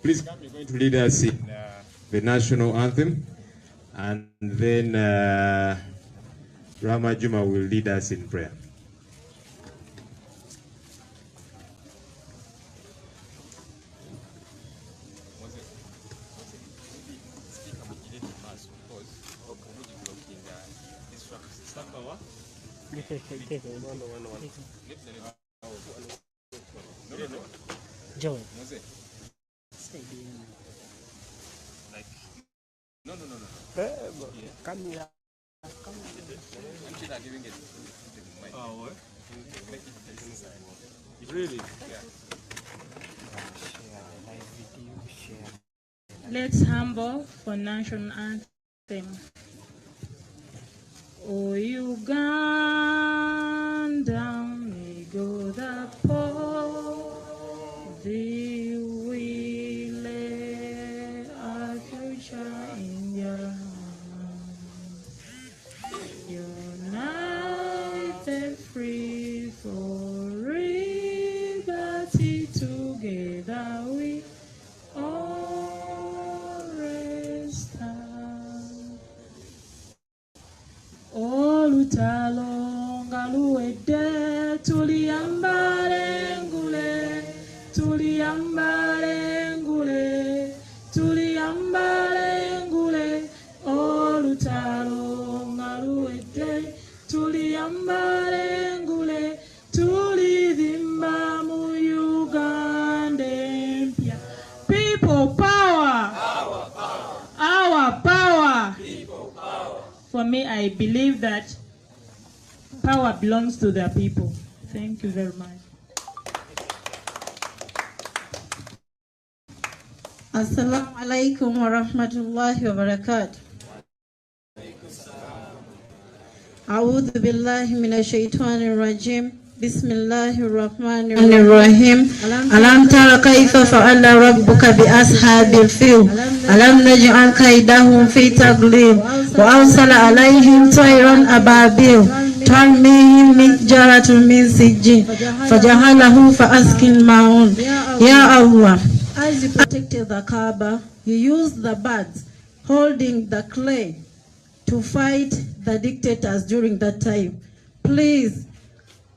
Please come, you're going to lead us in the national anthem, and then Rama Juma will lead us in prayer. Joe. No. Come here. I'm giving it. Oh, what? Really? Yeah. Let's humble for national anthem. Oh, Uganda, may go the poor, thee we lay our future in your hands. United, free for liberty, together we always stand. Olutalo ngaluwedde tuliyambale ngule, tuliyambale ngule, tuliyambale ngule. Olutalo ngaluwedde tuliyambale ngule, tulidhimba mu Uganda empya. People power. Our power. For me, I believe that power belongs to the people. Thank you very much. Assalamu alaikum wa rahmatullahi wa barakatuh. A'udhu billahi minash shaitanir rajim. Bismillahir rahmanir rahim. Alam tara kayfa fa'ala rabbuka bi ashabil fil. Alam naj'al kaydahum fi tadlil wa arsala alayhim tayran ababil tarmihim mijaratun min sijjin fajahalahu fa'askin ma'un. Ya Allah, as you protected the Kaaba, you used the birds holding the clay to fight the dictators during that time. Please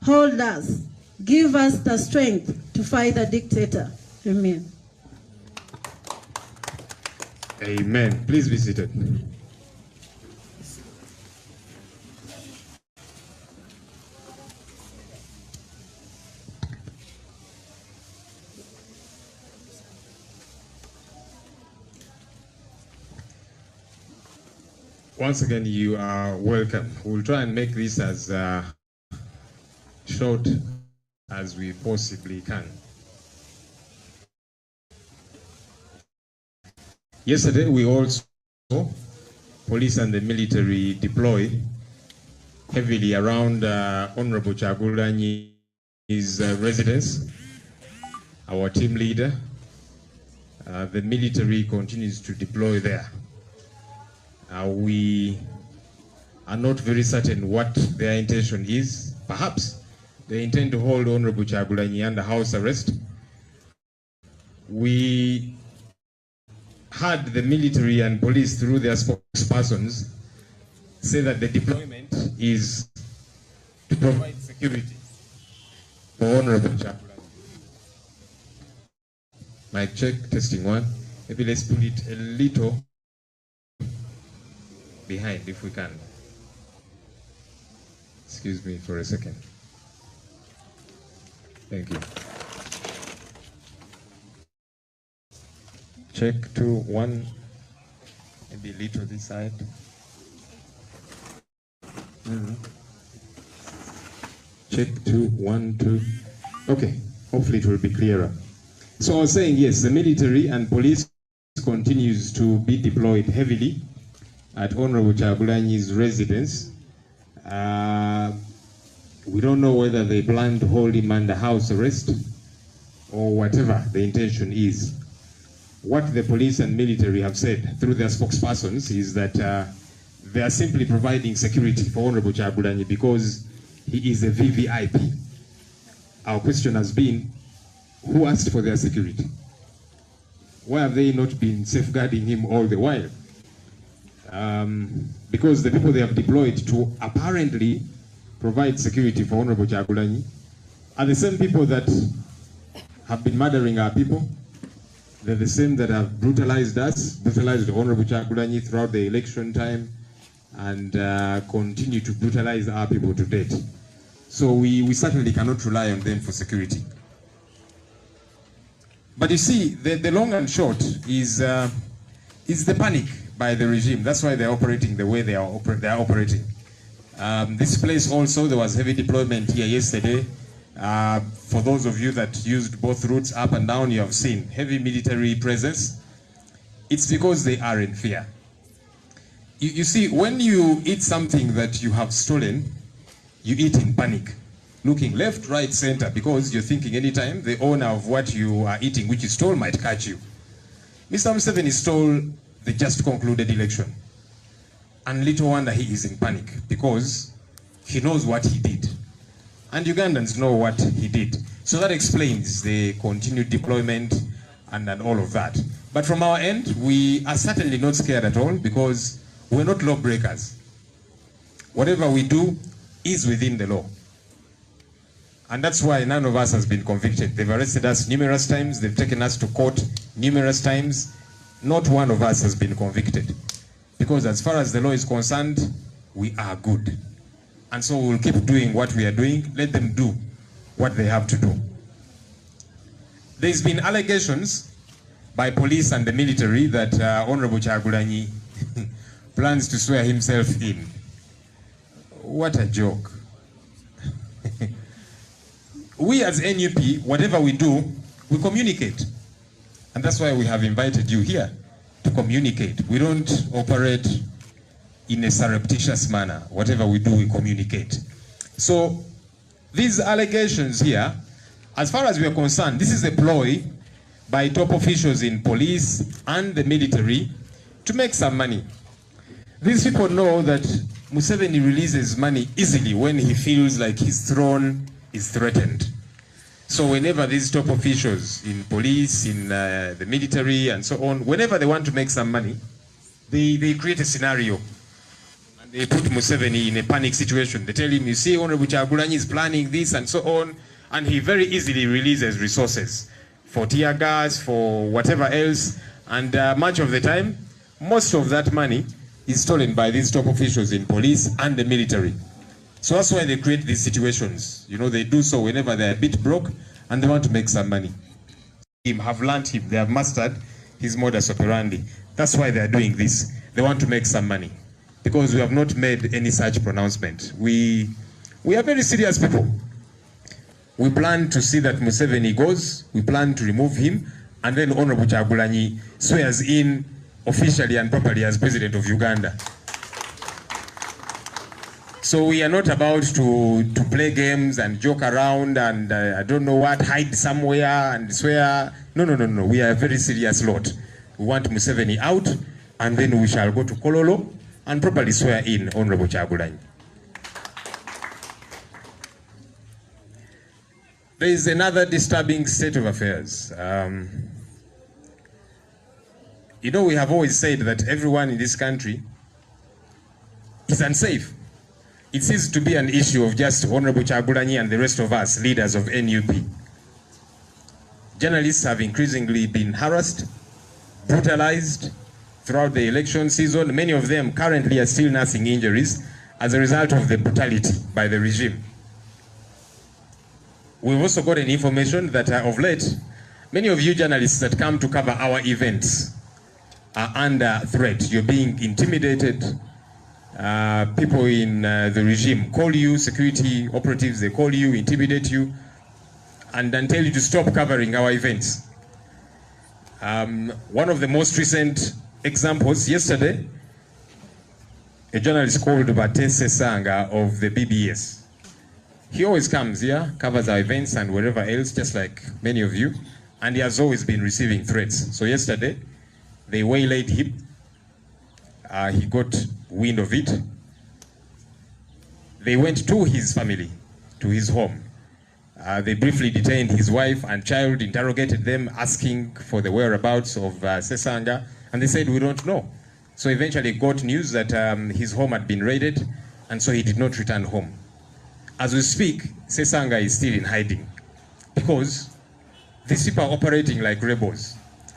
hold us, give us the strength to fight the dictator. Amen. Amen. Please be seated. Once again, you are welcome. We'll try and make this as short as we possibly can. Yesterday, we also saw police and the military deploy heavily around Honorable Chagulanyi's residence. Our team leader, the military continues to deploy there. We are not very certain what their intention is. Perhaps they intend to hold Honorable Chagulanyi under house arrest. We had the military and police through their spokespersons say that the deployment is to provide security for Honorable Chagulanyi. Mic check, testing one. Maybe let's put it a little behind if we can. Excuse me for a second. Thank you. Check 2, 1. Maybe a little this side. Check 2, 1, 2. Okay, hopefully it will be clearer. So I was saying, yes, the military and police continues to be deployed heavily at Honorable Chagulanyi's residence. We don't know whether they plan to hold him under house arrest or whatever the intention is. What the police and military have said through their spokespersons is that they are simply providing security for Honorable Chagulanyi because he is a VVIP. Our question has been, who asked for their security? Why have they not been safeguarding him all the while? Because the people they have deployed to apparently provide security for Honorable Kyagulanyi are the same people that have been murdering our people. They're the same that have brutalized us, brutalized Honorable Kyagulanyi throughout the election time, and continue to brutalize our people to date. So we certainly cannot rely on them for security. But you see, the long and short is the panic by the regime. That's why they're operating the way they are operating. This place also, there was heavy deployment here yesterday. For those of you that used both routes up and down, you have seen heavy military presence. It's because they are in fear. You see, when you eat something that you have stolen, you eat in panic, looking left, right, center, because you're thinking anytime the owner of what you are eating, which you stole, might catch you. Mr. Museveni stole the just concluded election. And little wonder he is in panic, because he knows what he did. And Ugandans know what he did. So that explains the continued deployment and all of that. But from our end, we are certainly not scared at all, because we're not lawbreakers. Whatever we do is within the law. And that's why none of us has been convicted. They've arrested us numerous times. They've taken us to court numerous times. Not one of us has been convicted. Because as far as the law is concerned, we are good. And so we'll keep doing what we are doing. Let them do what they have to do. There's been allegations by police and the military that Honorable Kyagulanyi plans to swear himself in. What a joke. We as NUP, whatever we do, we communicate. And that's why we have invited you here to communicate. We don't operate in a surreptitious manner. Whatever we do, we communicate. So these allegations here, as far as we are concerned, this is a ploy by top officials in police and the military to make some money. These people know that Museveni releases money easily when he feels like his throne is threatened. So whenever these top officials in police, in the military and so on, whenever they want to make some money, they create a scenario. And they put Museveni in a panic situation. They tell him, you see, Honorable Kyagulanyi is planning this and so on. And he very easily releases resources for tear gas, for whatever else. And much of the time, most of that money is stolen by these top officials in police and the military. So that's why they create these situations. You know, they do so whenever they're a bit broke and they want to make some money. Have learned him, they have mastered his modus operandi. That's why they're doing this. They want to make some money. Because we have not made any such pronouncement. We are very serious people. We plan to see that Museveni goes, we plan to remove him, and then Honorable Kyagulanyi swears in officially and properly as President of Uganda. So we are not about to play games and joke around and I don't know what, hide somewhere and swear. No. We are a very serious lot. We want Museveni out and then we shall go to Kololo and properly swear in Honorable Kyagulanyi. There is another disturbing state of affairs. You know, we have always said that everyone in this country is unsafe. It seems to be an issue of just Honorable Kyagulanyi and the rest of us, leaders of NUP. Journalists have increasingly been harassed, brutalized throughout the election season. Many of them currently are still nursing injuries as a result of the brutality by the regime. We've also gotten information that of late, many of you journalists that come to cover our events are under threat. You're being intimidated. People in the regime call you, security operatives, they call you, intimidate you, and then tell you to stop covering our events. One of the most recent examples, yesterday, a journalist called Batese Sanga of the BBS. He always comes here, covers our events and wherever else, just like many of you, and he has always been receiving threats. So yesterday, they waylaid him. He got wind of it. They went to his family, to his home. They briefly detained his wife and child, interrogated them, asking for the whereabouts of Sesanga, and they said, we don't know. So eventually got news that his home had been raided, and so he did not return home. As we speak, Sesanga is still in hiding because these people are operating like rebels,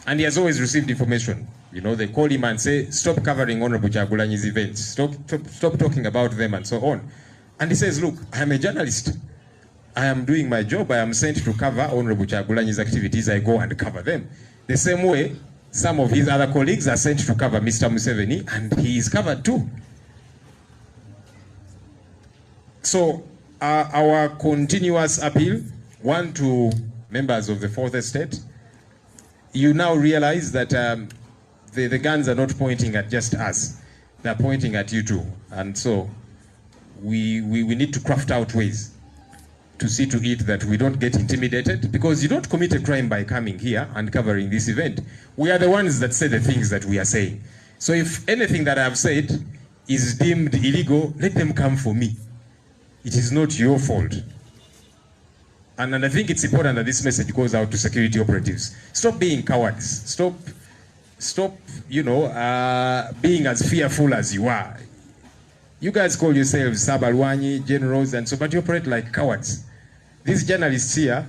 and he has always received information. You know, they call him and say, stop covering Honorable Kyagulanyi's events, stop talking about them and so on. And he says, look, I am a journalist. I am doing my job. I am sent to cover Honorable Kyagulanyi's activities. I go and cover them. The same way, some of his other colleagues are sent to cover Mr. Museveni, and he is covered too. So our continuous appeal, one, to members of the Fourth Estate, you now realize that the guns are not pointing at just us. They're pointing at you too. And so we need to craft out ways to see to it that we don't get intimidated, because you don't commit a crime by coming here and covering this event. We are the ones that say the things that we are saying. So if anything that I have said is deemed illegal, let them come for me. It is not your fault. And I think it's important that this message goes out to security operatives. Stop being cowards. Stop, you know, being as fearful as you are. You guys call yourselves Sabalwanyi, generals, and so, but you operate like cowards. These journalists here,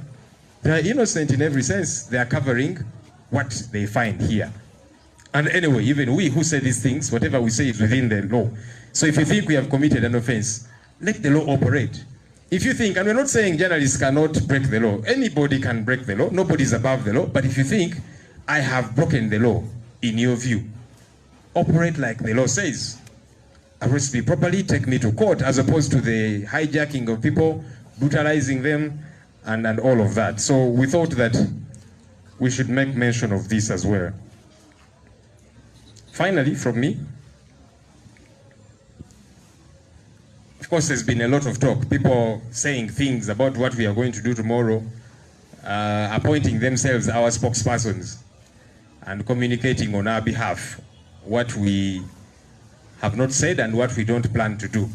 they are innocent in every sense. They are covering what they find here. And anyway, even we who say these things, whatever we say is within the law. So if you think we have committed an offense, let the law operate. If you think, and we're not saying journalists cannot break the law. Anybody can break the law. Nobody is above the law. But if you think, I have broken the law, in your view, operate like the law says. Arrest me properly, take me to court, as opposed to the hijacking of people, brutalizing them, and all of that. So we thought that we should make mention of this as well. Finally, from me, of course, there's been a lot of talk, people saying things about what we are going to do tomorrow, appointing themselves our spokespersons and communicating on our behalf what we have not said and what we don't plan to do.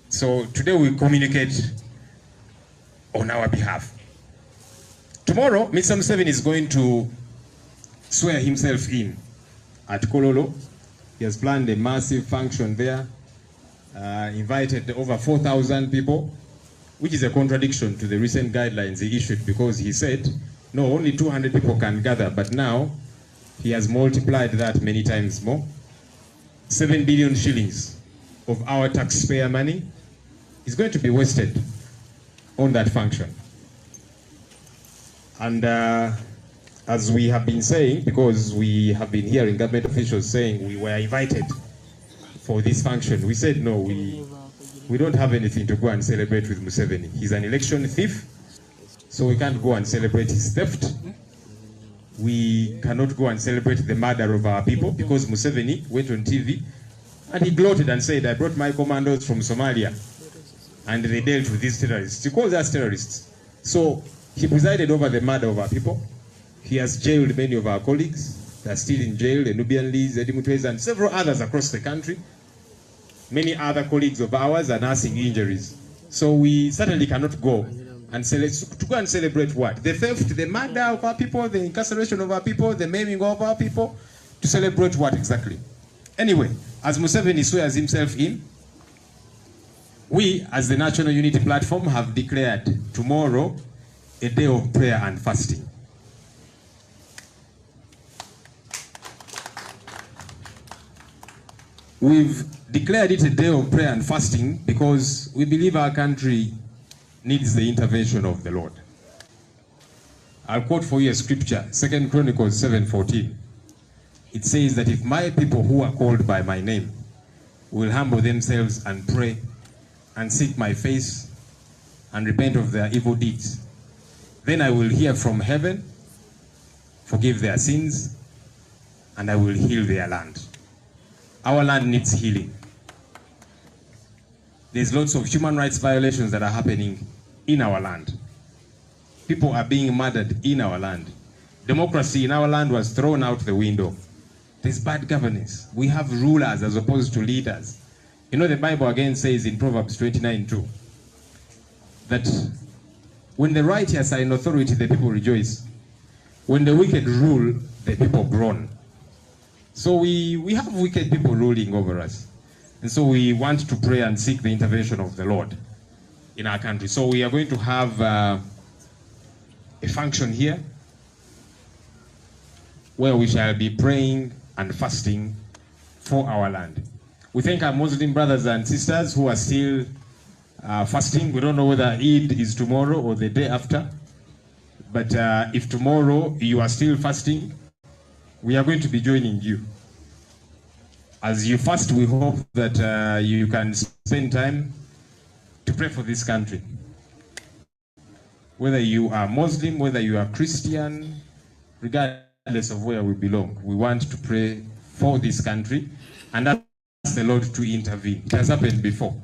So today we communicate on our behalf. Tomorrow, Mr. Museveni is going to swear himself in at Kololo. He has planned a massive function there, invited over 4,000 people, which is a contradiction to the recent guidelines he issued, because he said, no, only 200 people can gather, but now he has multiplied that many times more. 7 billion shillings of our taxpayer money is going to be wasted on that function. And as we have been saying, because we have been hearing government officials saying we were invited for this function, we said no, we don't have anything to go and celebrate with Museveni. He's an election thief, so we can't go and celebrate his theft. We cannot go and celebrate the murder of our people, because Museveni went on TV and he gloated and said, I brought my commandos from Somalia and they dealt with these terrorists. He calls us terrorists. So he presided over the murder of our people. He has jailed many of our colleagues. They are still in jail, the Nubian Lees, Eddie Mutweza, and several others across the country. Many other colleagues of ours are nursing injuries. So we certainly cannot go and celebrate what? The theft, the murder of our people, the incarceration of our people, the maiming of our people. To celebrate what exactly? Anyway, as Museveni swears himself in, we, as the National Unity Platform, have declared tomorrow a day of prayer and fasting. We've declared it a day of prayer and fasting because we believe our country needs the intervention of the Lord. I'll quote for you a scripture, 2 Chronicles 7:14. It says that if my people who are called by my name will humble themselves and pray and seek my face and repent of their evil deeds, then I will hear from heaven, forgive their sins, and I will heal their land. Our land needs healing. There's lots of human rights violations that are happening in our land. People are being murdered in our land. Democracy in our land was thrown out the window. There's bad governance. We have rulers as opposed to leaders. You know, the Bible again says in Proverbs 29:2 that When the righteous are in authority, the people rejoice. When the wicked rule, the people groan. So we have wicked people ruling over us. And so we want to pray and seek the intervention of the Lord in our country. So we are going to have a function here where we shall be praying and fasting for our land. We thank our Muslim brothers and sisters who are still fasting. We don't know whether Eid is tomorrow or the day after. But if tomorrow you are still fasting, we are going to be joining you. As you fast, we hope that you can spend time to pray for this country. Whether you are Muslim, whether you are Christian, regardless of where we belong, we want to pray for this country and ask the Lord to intervene. It has happened before.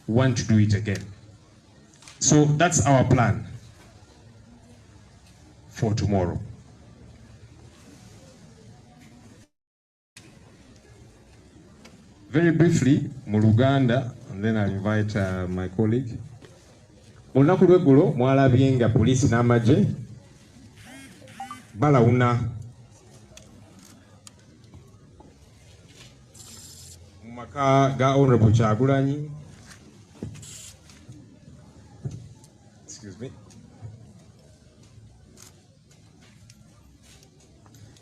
We want to do it again. So that's our plan for tomorrow. Very briefly, mu Luganda, and then I'll invite my colleague. Olunaku lw'eggulo mwalabye nga poliisi n'amagye balawuna mu maka ga Honorable Kyagulanyi. Excuse me.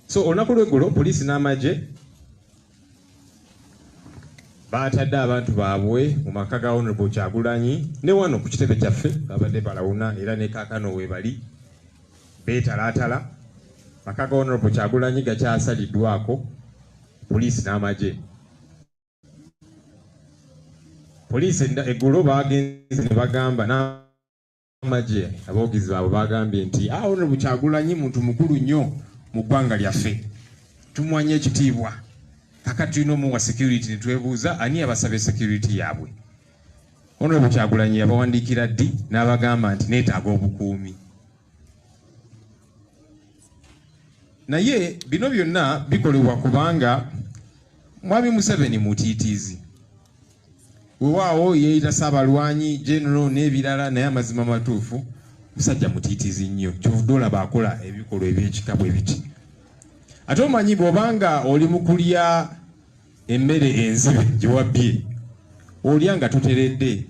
So olunaku lw'eggulo poliisi n'amagye batadde abantu baabwe mu maka ga Honorable Kyagulanyi ne wano ku kitebe kyaffe babadde balawuna era ne kaakano we bali beetalaatala. Maka ga Honorable Kyagulanyi gakyasaliddwako poliisi n'amagye. Poliisi eggulo bagenze ne bagamba n'amagye aboogezi baabwe bagambye nti Honorable Kyagulanyi muntu mukulu nnyo mu ggwanga lyaffe, tumwanye ekitiibwa. Kakati tulina omuwa security ne twebuuza ani abasaba security yaabwe. Honorable Kyagulanyi yabawandiikira ddi n'abagamba nti neetaaga obukuumi. Naye bino byonna bikolebwa kubanga Mwami Museveni mutiitiizi. Weewaawo yeeyita Ssaabalwanyi General n'ebirala, naye amazima matuufu musajja mutiitiizi nnyo. Kyovudde olaba akola ebikolwa eby'ekika bwe biti. Ate omanyi bw'obanga oli mu kulya emmere enzibe gye wabbye, olya nga toteredde,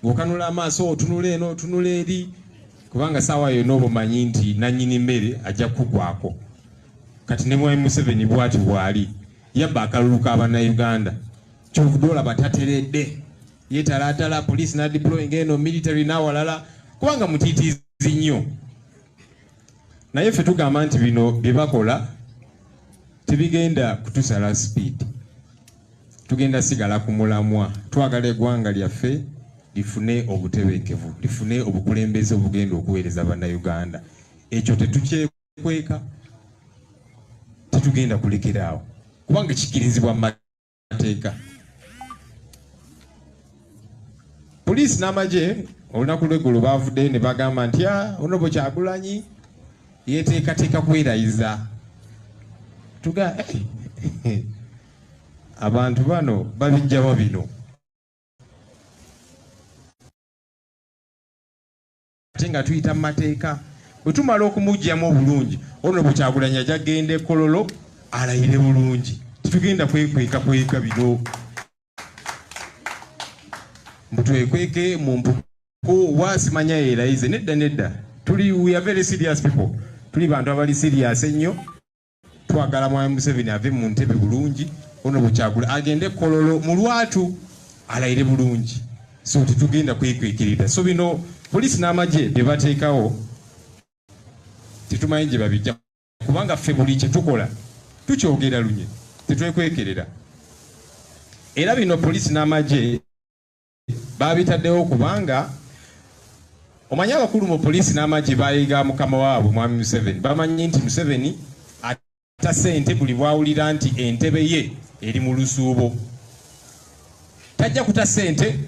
ng'okanula amaaso otunula eno otunula eri, kubanga ssaawa yonna oba omanyi nti nannyini mmere ajja kukugwako. Kati ne Mwami Museveni bw'ati bw'ali yabba akalulu k'Abannayuganda. Kyovudde olaba tateredde, yeetalaatala, poliisi n'adiployinga eno, military n'awalala, kubanga mutiitiizi nnyo. Naye ffe tugamba nti bino bye bakola tebigenda kutusala speed. Tugenda sigala ku mulamwa. Twagala eggwanga lyaffe lifune obutebenkevu, lifune obukulembeze obugenda okuweereza Bannayuganda. Ekyo tetukyekweka, tetugenda kulekeraawo kubanga kikirizibwa mu mateeka. Poliisi n'amagye olunaku lw'eggulo baavudde ne bagamba nti Honorable Kyagulanyi yeeteekateeka kwerayiza. Tuga abantu bano babijjawa bino. Ate nga tuyita mu mateeka, bwe tumala okumugyamu obulungi, Honorable Kyagulanyi ajja genda Kololo alayire bulungi. Tetugenda kwekweka bino. Mbutwekweke mu mpuku waasimanya yeerayize. Nedda. We are very serious people. Tuli bantu abali serious ennyo. Twagala Mwami Museveni ave mu ntebe bulungi, Honorable Kyagulanyi agende Kololo mu lwatu alayire bulungi. So tetugenda kwekwekirira. So bino poliisi n'amagye bye bateekawo tetumanyi gye babijja, kubanga ffe buli kye tukola tukyogera lunye, tetwekwekerera. Era bino poliisi n'amagye babitaddewo kubanga omanyi abakulu mu poliisi n'amagye bayiga mukama waabwe Mwami Museveni. Bamanyi nti Museveni ata ssente buli bwawulira nti entebe ye eri mu lusuubo. Tajja kuta ssente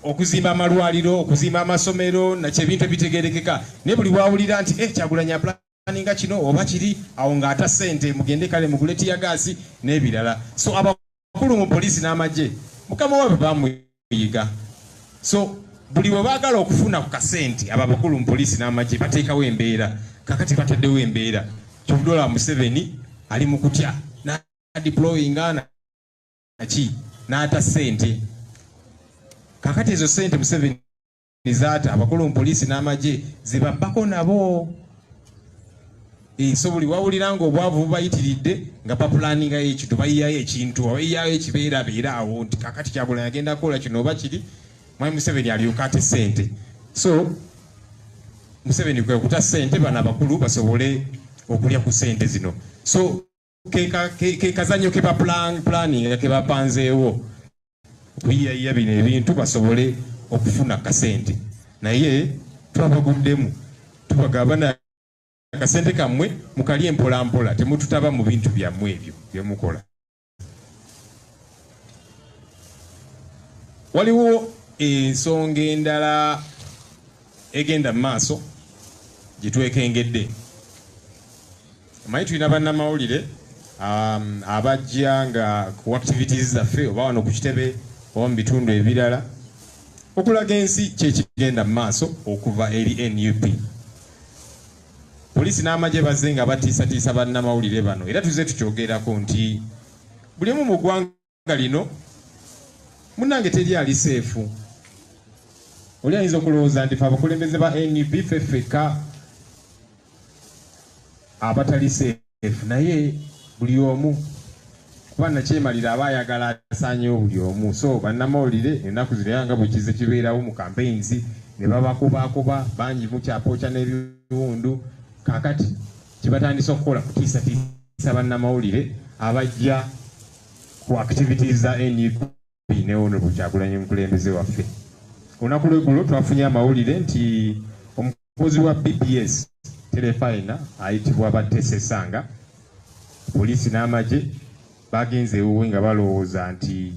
okuzimba amalwaliro, okuzimba amasomero, nakyo ebintu ebitegerekeka. Naye buli bwawulira nti Kyagulanyi aplaninga kino oba kiri, awo ng'ata ssente mugende kale mugule tiyagaasi n'ebirala. So abakulu mu poliisi n'amagye mukama waabwe bamuyiga. So buli bwe baagala okufuna ku kasente ababakulu mu poliisi n'amagye bateekawo embeera kakati bataddewo embeera ky'obudola Museveni ali mu kutya na deployinga naki n'ata sente kakati ezo sente Museveni zaata abakulu mu poliisi n'amagye zibabbako nabo so buli wawulira ng'obwavu bubayitiridde nga bapulaninga ekintu bayiyayo ekintu abayiyayo ekibeerabeera awo nti kakati Kyagulanyi agenda kukola kino oba kiri Mwami Museveni alyoka ate sente so Museveni kwe kuta sente bana abakulu basobole okulya ku sente zino so ke kazanyo ke ba planning ke bapanzeewo okuyiyayiya bino ebintu basobole okufuna kasente naye twabaguddemu tubagabana kasente kammwe mukalye mpola mpola temututaba mu bintu byammwe ebyo byemukola. Waliwo ensonga endala egenda mu maaso gye twekengedde. Amanyi tulina bannamawulire abajja nga ku activities zaffe oba wano ku kitebe oba mu bitundu ebirala okulaga ensi kyekigenda mu maaso okuva eri NUP. Poliisi n'amagye bazze nga batiisatiisa bannamawulire bano era tuzze tukyogerako nti buli omu mu ggwanga lino munnange teri ali seefu. Oli ayinza okulowooza nti fe abakulembeze ba NUP ffeka abatali seefu naye buli omu kuba nakyemalira aba ayagala asaanyewo buli omu so bannamawulire ennaku zino nga bwe kize kibeerawo mu campaigns ne babakubakuba bangi mukyapookya n'ebiwundu kakati kibatandisa okukola kutiisatiisa bannamawulire abajja ku activities za NUP ne Honorable Kyagulanyi omukulembeze waffe. Olunaku lw'eggulo twafunye amawulire nti omukozi wa BBS Telefina ayitibwa Batese Sanga poliisi n'amagye bagenze ewuwe nga balowooza nti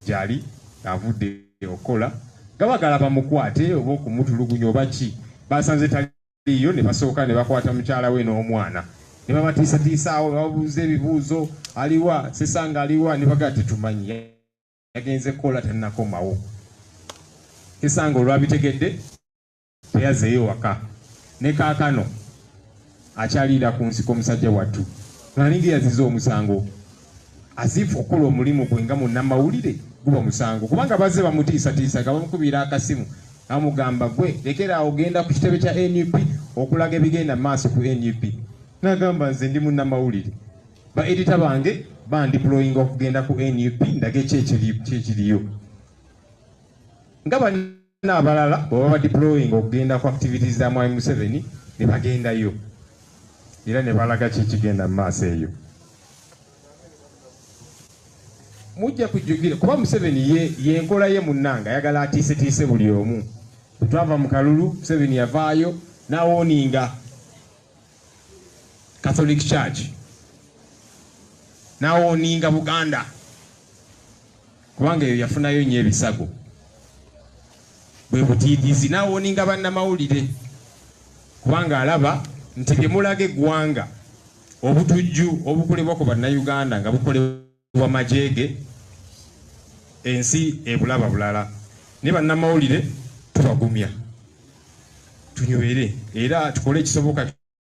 gyali avudde okukola nga bagala bamukwate oba okumutulugunya oba ki basanze taliyo ne basooka ne bakwata mukyala we n'omwana ne babatiisatiisaawo ne babuuza ebibuuzo aliwa Sesanga aliwa ne bagaa tetumanyi yagenze kukola tannakomawo. Sesanga olwabitegedde teyazeeyo waka ne kaakano akyaliira ku nsiko omusajja wattu nalinga yaziza omusango azifu okukola omulimu gwe nga munnamawulire guba musango kubanga bazze bamutiisatiisa nga bamukubira akasimu amugamba gwe lekeraawo ogenda ku kitebe kya NUP okulaga ebigenda maaso ku NUP n'agamba nze ndi munnamawulire ba edita bange bandiployinga okugenda ku NUP ndage kyekiriyo nga banna abalala bwe baba deployinga okugenda ku activities za Mwami Museveni ne bagendayo era ne balaga kyekigenda mu maaso eyo. Mujja kujjukira kuba Museveni yenkola ye munnanga ayagala atiisetiise buli omu. Bwe twava mu kalulu Museveni yavaayo n'awooninga Catholic Church n'awooninga Buganda kubanga eyo yafunayo nnyo ebisago bwe butiidizi n'awooninga bannamawulire kubanga alaba nti temulaga eggwanga obutujju obukolebwa ku bannayuganda nga bukolebwa majeege ensi ebulaba bulala ne bannamawulire tubagumya tunywere era tukole ekisoboka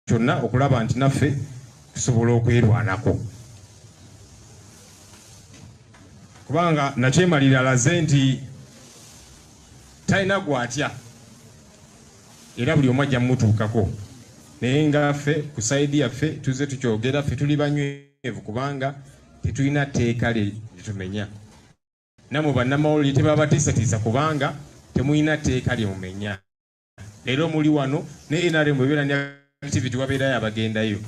kyonna okulaba nti naffe tusobola okwerwanako kubanga nakyemalira alaze nti talina gwatya era buli omu ajja mmutuukako naye nga ffe ku saidi yaffe tuzze tukyogera ffe tuli banywevu kubanga tetulina tteeka lyetumenya namwe bannamawulire tebabatiisatiisa kubanga temulina tteeka lyemumenya leero muli wano ne NRM ebeera ne activity wabeerayo abagendayo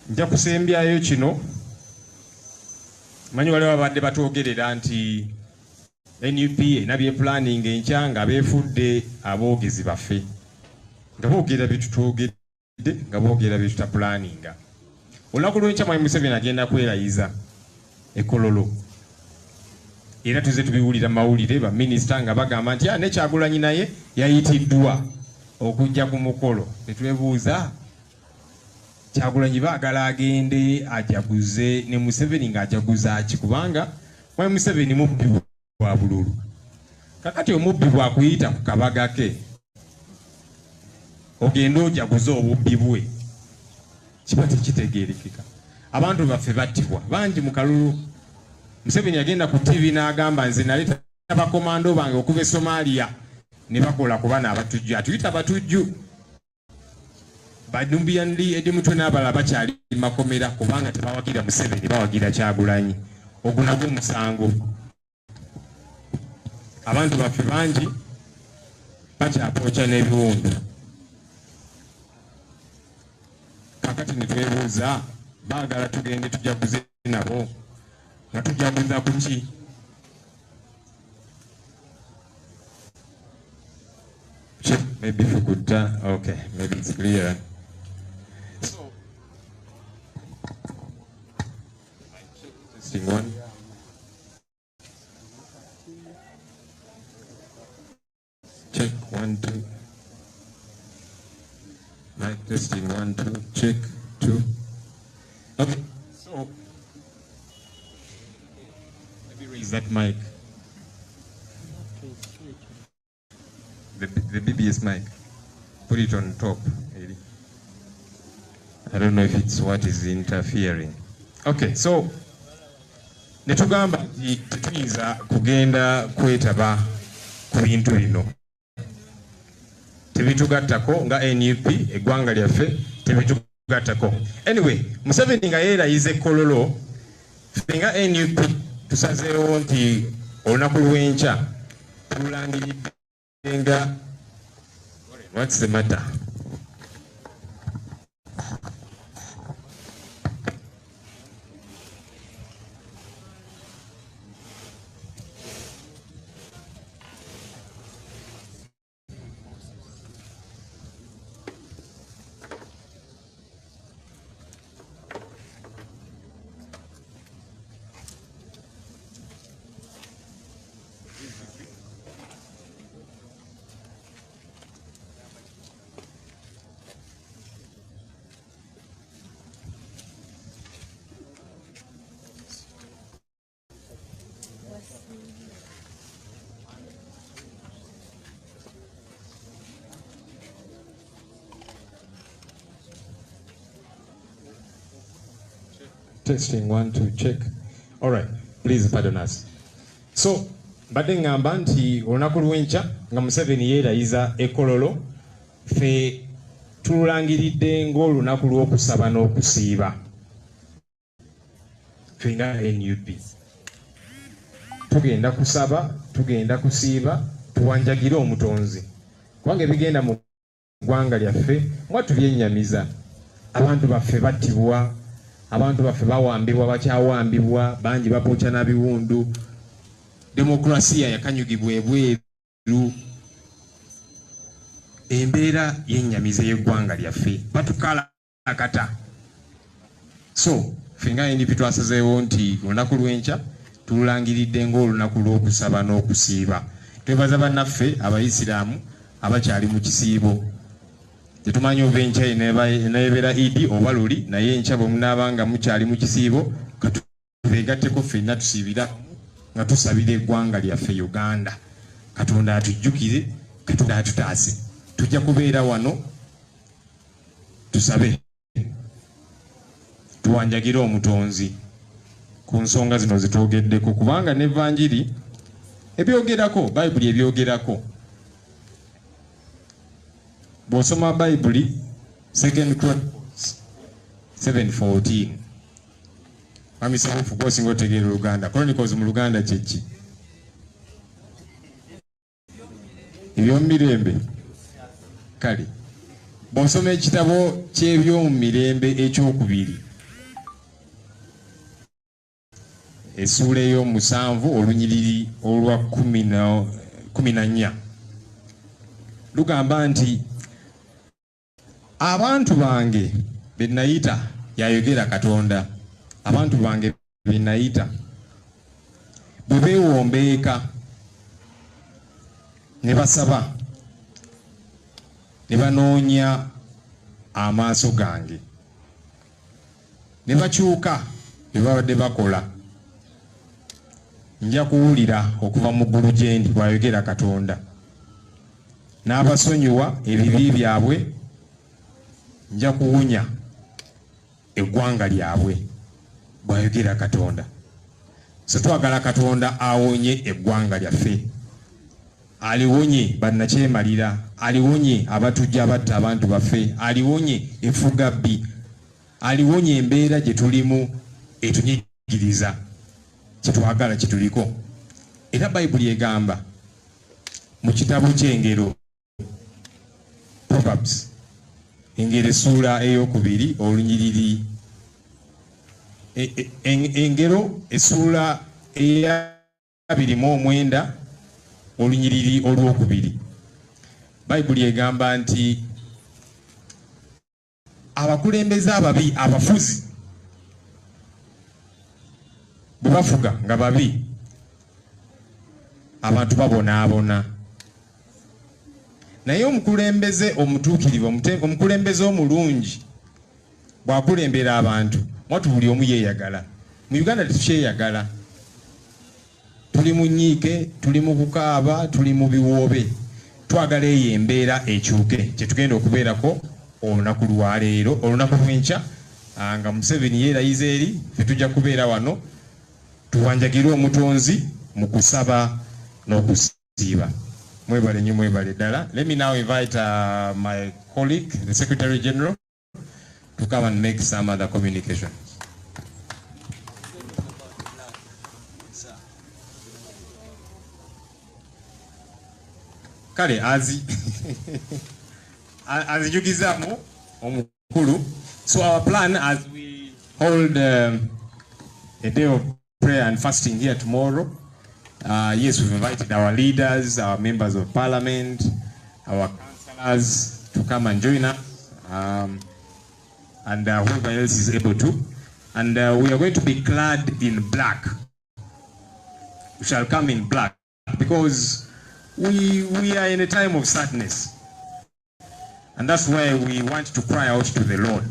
nja kusembyayo kino manyi waliwo babadde batwogerera nti NUP enabye planning enkya nga beefudde aboogezi baffe nga boogera byetutwogedde nga boogera byetutapulaninga. Olunaku lw'enkya Mwami Museveni agenda kwerayiza Ekololo era tuzze tubiwulira mawulire baminisita nga bagamba nti ne Kyagulanyi naye yayitiddwa okujja ku mukolo ne twebuuza Kyagulanyi baagala agende ajaguze ne Museveni ng'ajaguza ki kubanga Mwami Museveni mubbi wa bululu kakati omubbi bwakuyita ku kabaga ke ogenda ojaguza obubbi bwe kiba tekitegeerekeka. Abantu baffe battibwa bangi mu kalulu. Museveni yagenda ku TV n'agamba nze naleeta abakomando bange okuva e Somalia ne bakola ku bana abatujju. Atuyita abatujju. Badumbian li edi mutwe n'abalala bakyali makomera kubanga tebawagira Museveni, bawagira Kyagulanyi. Ogwo nagwo musango. Abantu baffe bangi bakyapooca n'ebiwundu. Kakati ne twebuuza baagala tugende tujaguze nabo nga tujaguza ku ki? Maybe if we could, okay, maybe it's clear. So, testing one. Check 1 2. Mic testing 1 2. Check 2. Okay, so maybe raise that mic. The BBS mic. Put it on top. I don't know if it's what is interfering. Okay, so netugamba tuyinza kugenda kwetaba ku bintu bino. Tebitugattako nga NUP eggwanga lyaffe tebitugattako. Anyway, Museveni nga yeerayize Kololo, ffe nga NUP tusazeewo nti olunaku lw'enkya tululangiridde nga what's the matter? Testing 1 2 check. All right, please pardon us. So badde ngamba nti olunaku lw'enkya nga Museveni yeerayiza e Kololo, ffe tululangiridde ng'olunaku lw'okusaba n'okusiiba. Ffe nga NUP tugenda kusaba, tugenda kusiiba, tuwanjagire omutonzi kubanga ebigenda mu ggwanga lyaffe mwatu byennyamiza. Abantu baffe battibwa, abantu baffe bawambibwa, bakyawambibwa, bangi bapooca na biwundu. Demokrasiya yakanyugibwa ebweru. Embeera y'ennyamiza y'eggwanga lyaffe batukalakata. So ffe nga NDP twasazeewo nti olunaku lw'enkya tululangiridde ng'olunaku lw'okusaba n'okusiiba. Twebaza bannaffe Abayisiraamu abakyali mu kisiibo. Tetumanyi oba enkya eneebeera Idi oba luli, naye enkya bwe munaabanga mukyali mu kisiibo katubeegatteko ffenna tusiibira nga tusabira eggwanga lyaffe Uganda. Katonda atujjukire, Katonda atutaase. Tujja kubeera wano tusabe, tuwanjagire omutonzi ku nsonga zino zitwogeddeko kubanga n'Evanjiri ebyogerako, Bayibuli ebyogerako. Bw'osoma Bayibuli 2 Chronicles 7:14 amisabufu gwosinga otegeera Oluganda. Chronicles mu Luganda kyeki? Ebyomumirembe. Kale bw'osoma ekitabo ky'ebyomumirembe ekyokubiri essuula ey'omusanvu olunyiriri olwa 14 lugamba nti abantu bange be nayita, yayogera Katonda, abantu bange be nayita bwe beewombeeka ne basaba ne banoonya amaaso gange ne bakyuka bye babadde bakola nja kuwulira okuva mu ggulu gye ndi bw'ayogera Katonda n'abasonyiwa ebibi byabwe, nja kuwunya eggwanga lyabwe bw'ayogera Katonda. So twagala Katonda awonye eggwanga lyaffe, aliwonye bannakyemalira, aliwonye abatujja batta abantu baffe, aliwonye effugabbi, aliwonye embeera gye tulimu etunyigiriza kyetwagala kyetuliko. Era Bayibuli egamba mu kitabo ky'Engero, Proverbs, Engero essuula ey'okubiri olunyiriri, Engero essuula eya 29 olunyiriri olwokubiri. Bayibuli egamba nti abakulembeze ababi, abafuzi bwe bafuga nga babi, abantu babonaabona. Naye omukulembeze omutuukirivu, omukulembeze omulungi bw'akulembera abantu, mwatu buli omu yeeyagala. Mu Uganda tetukyeyagala, tuli mu nnyiike, tuli mu kukaaba, tuli mu biwoobe. Twagala eyo embeera ekyuke, kyetugenda okubeerako olunaku lwaleero, olunaku lw'enkya nga Museveni yeerayiza eri, ffe tujja kubeera wano tuwanjagire omutonzi mu kusaba n'okusiiba. Mwebale nnyo, mwebale ddala. Let me now invite my colleague, the Secretary General, to come and make some other communications. Kale azijugizamu omukulu. So our plan as we hold a day of prayer and fasting here tomorrow, yes, we've invited our leaders, our members of parliament, our councillors to come and join us, and whoever else is able to. And we are going to be clad in black. We shall come in black because we are in a time of sadness. And that's why we want to cry out to the Lord.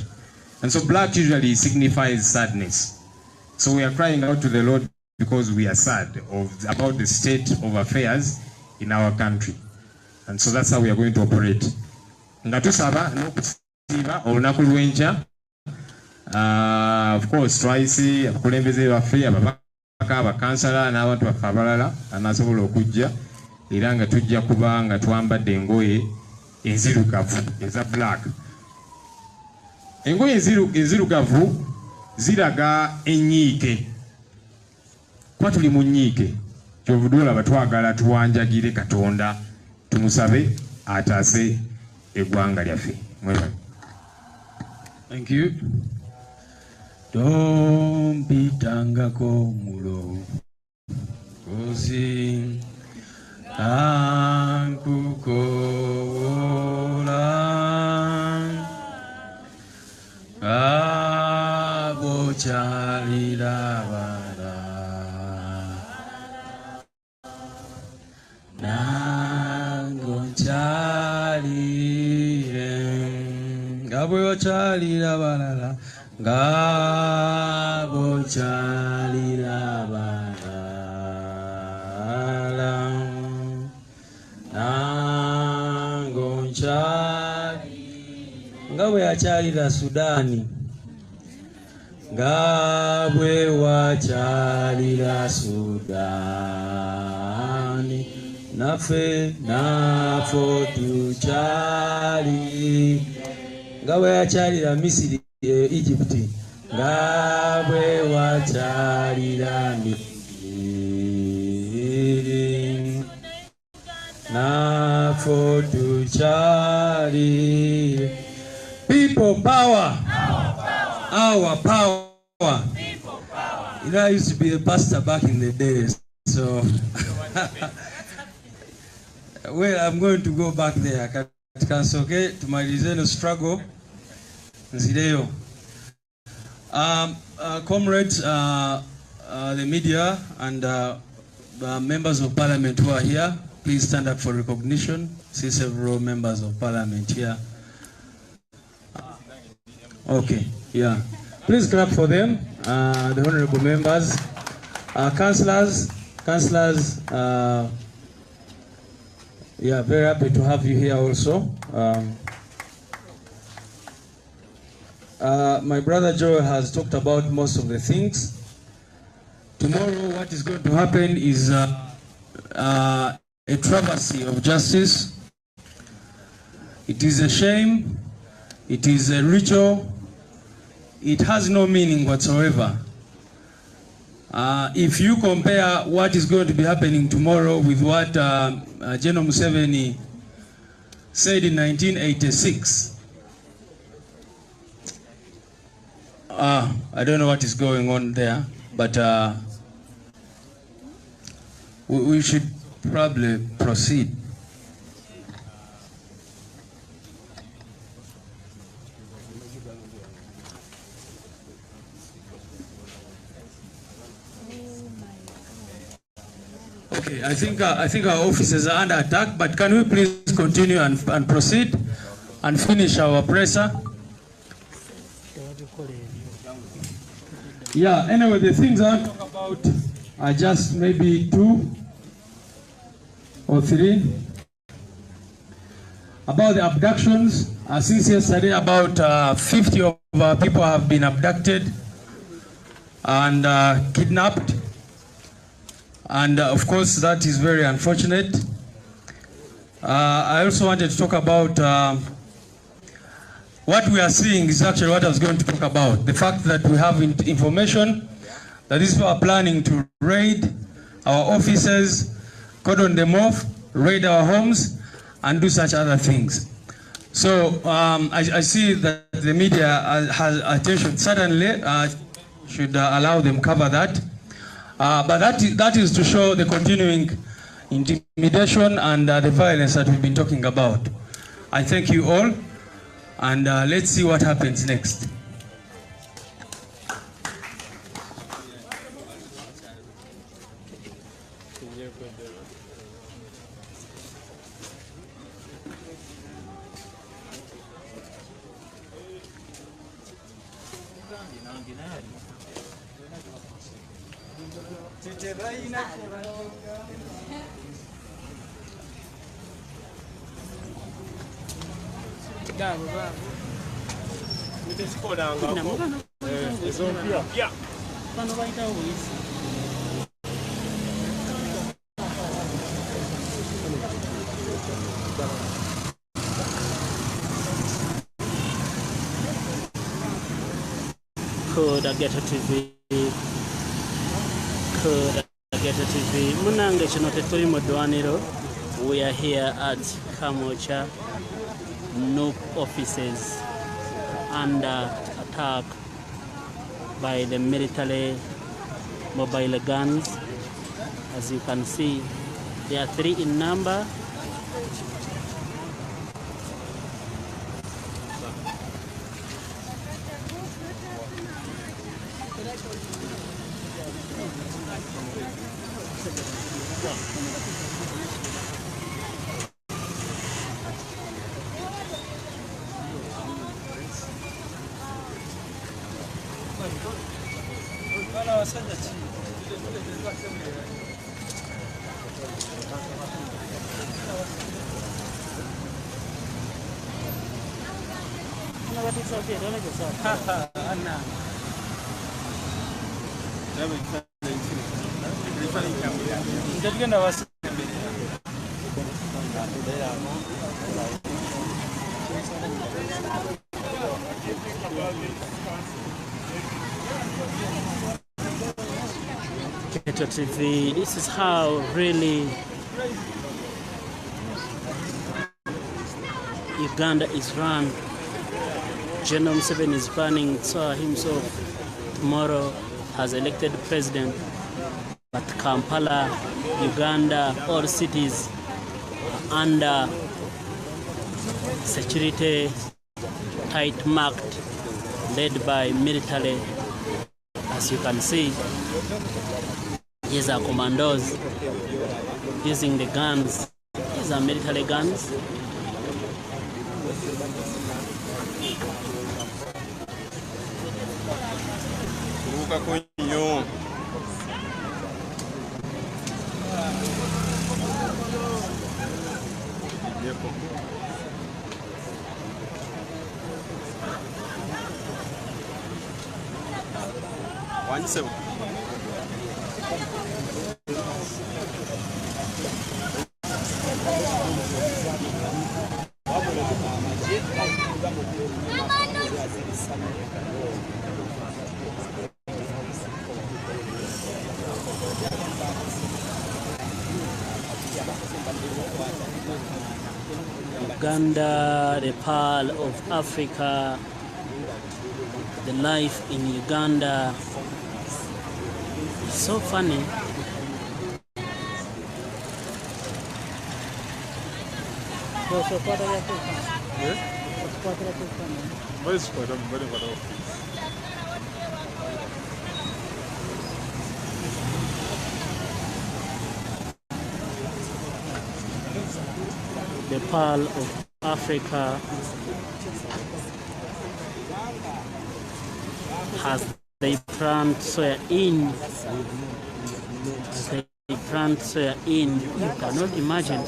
And so black usually signifies sadness. So we are crying out to the Lord because we are sad about the state of affairs in our country. And so that's how we are going to operate. Nga tusaba n'okusiiba olunaku lw'enkya, of course twice abakulembeze baffe, ababaka, abakansala n'abantu baffe abalala anaasobola okujja, era nga tujja kuba nga twambadde engoye enzirugavu eza black. Engoye enzirugavu ziraga ennyiike. Kuba tuli mu nnyiike, kyovudde olaba twagala tuwanjagire Katonda, tumusabe ataase eggwanga lyaffe. Mwebale. Thank you. Tompitangako mulo kozi ankukola abochalira bara nangochalire abochalira bara ngabochalira bara ngabwe achalira Sudani, ngabwe wachalira Sudani, nafe nafo tuchali, ngabwe achalira Misiri, Egypt, ngabwe wachalira Misiri, nafo tuchali. People power. Our power. People power. You know, I used to be a pastor back in the days, so well, I'm going to go back there. Okay, to my reason struggle. Nzideyo. Comrades, the media and members of parliament who are here, please stand up for recognition. See several members of parliament here. Okay, yeah. Please clap for them, the honorable members, councillors, councillors, yeah, very happy to have you here also. My brother Joel has talked about most of the things. Tomorrow, what is going to happen is a travesty of justice. It is a shame. It is a ritual. It has no meaning whatsoever. If you compare what is going to be happening tomorrow with what General Museveni said in 1986, I don't know what is going on there, but we should probably proceed. Okay, I think our officers are under attack, but can we please continue and proceed and finish our presser? Yeah, anyway, the things I want to talk about are just maybe 2 or 3. About the abductions, since yesterday about 50 of our people have been abducted and kidnapped. And of course, that is very unfortunate. I also wanted to talk about what we are seeing is actually what I was going to talk about. The fact that we have information that these people are planning to raid our offices, cordon them off, raid our homes, and do such other things. So I see that the media has attention. Certainly should allow them cover that. But that is to show the continuing intimidation and the violence that we've been talking about. I thank you all, and let's see what happens next. Get a TV. Get a TV. Munanga Chinoteturi Modwaniro. We are here at Kamwokya Nup offices under attack by the military mobile guns. As you can see, there are 3 in number. TV. This is how really Uganda is run. General Museveni is planning himself tomorrow as elected president, but Kampala, Uganda, all cities are under security, tight marked, led by military. As you can see, these are commandos using the guns. These are military guns. Uganda, the pearl of Africa, the life in Uganda. It's so funny. The pearl of Africa has they plant soya in. They plant soya in. You cannot imagine.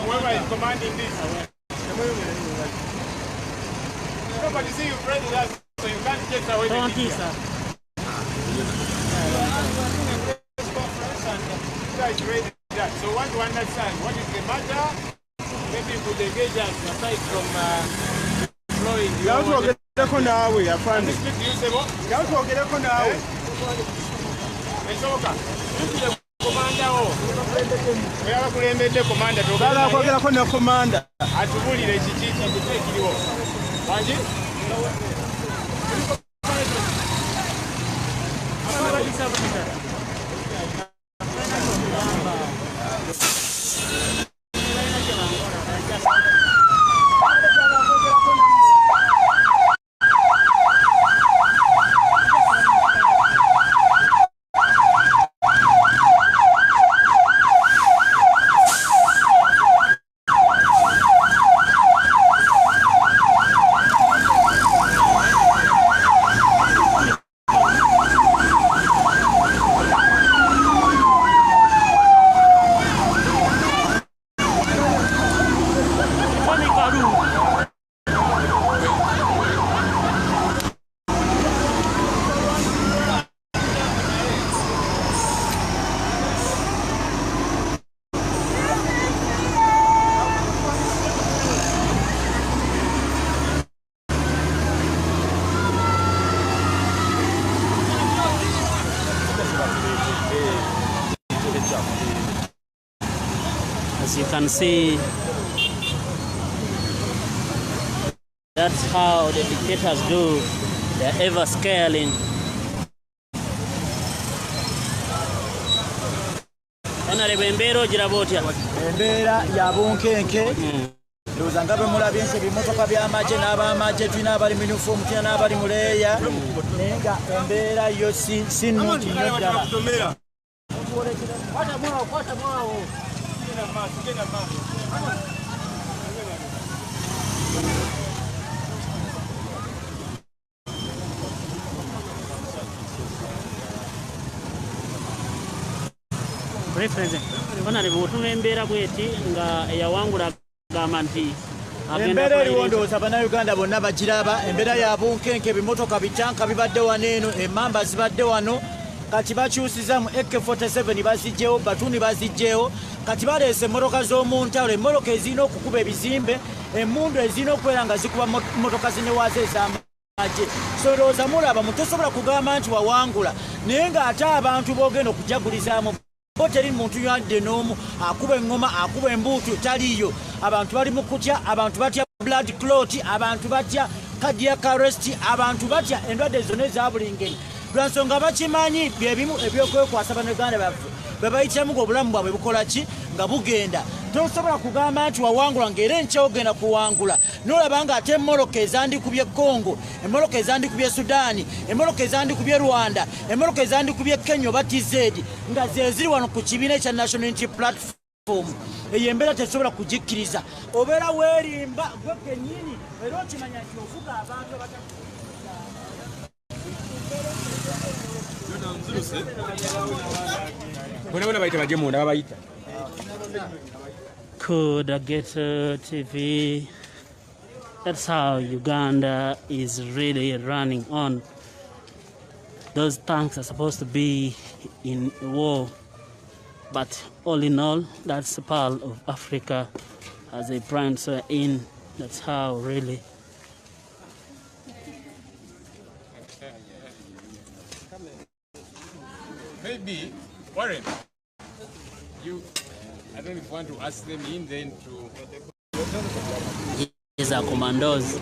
Whoever is commanding this. Nobody see you pray with us, so you can't take away the media. You guys read that. So want to understand what is the matter? Maybe you could engage us aside from deploying your... Can you speak to you, Sebo? Commander, commander. Atubulire chichichi kitekiriwo. Wanji? As you can see, that's how the dictators do. They're ever scaling. Embera ya bunkenke ndoza ngabe mulabyense bimotoka by'amagye n'abamagye tulina abali mu uniform tulina n'abali mu leeya nenga embera yo si nnungi nnyo ddala. Embera eriwo ndowooza bannayuganda bonna bagiraba. Embera ya bunkenke ebimotoka bitanka bibadde wano eno, emmamba zibadde wano, kati bakyusiza mu AK-47 bazigyewo, batuni bazigyewo, kati baleese emmotoka z'omuntalo, emmotoka ezirina okukuba ebizimbe, emmundu ezirina okubeera nga zikuba mmotoka zinewaazo ez'amagye. So ndowooza mulaba mutosobola kugamba nti wawangula, naye ng'ate abantu boogenda okujagulizaamu bo teri muntu yadde n'omu akuba eŋŋoma akuba embuutu taliiyo. Abantu bali mu kutya, abantu batya blood clot, abantu batya cardiac arrest abantu batya endwadde zonna eza buli ngeri lwa nsonga bakimanyi byebimu ebyokwekwaasa bannayuganda baffe bwe bayitamu ng'obulamu bwabwe bukola ki nga bugenda tosobola kugamba nti wawangula ng'era enkya ogenda kuwangula n'olaba ng'ate emmoloka ezandikubye Congo emmoloka ezandikubye Sudaani emmoloka ezandikubye Rwanda emmoloka ezandikubye Kenya oba TZ nga ze ziri wano ku kibiina ekya National Unity Platform eyo embeera tesobola kugikkiriza obeera weerimba gwe kennyini era okimanya nti ofuga abantu Could get TV. That's how Uganda is really running on. Those tanks are supposed to be in war, but all in all, that's a part of Africa as a branch in. That's how really. Maybe, Warren, I don't know if you want to ask them in then to... These are commandos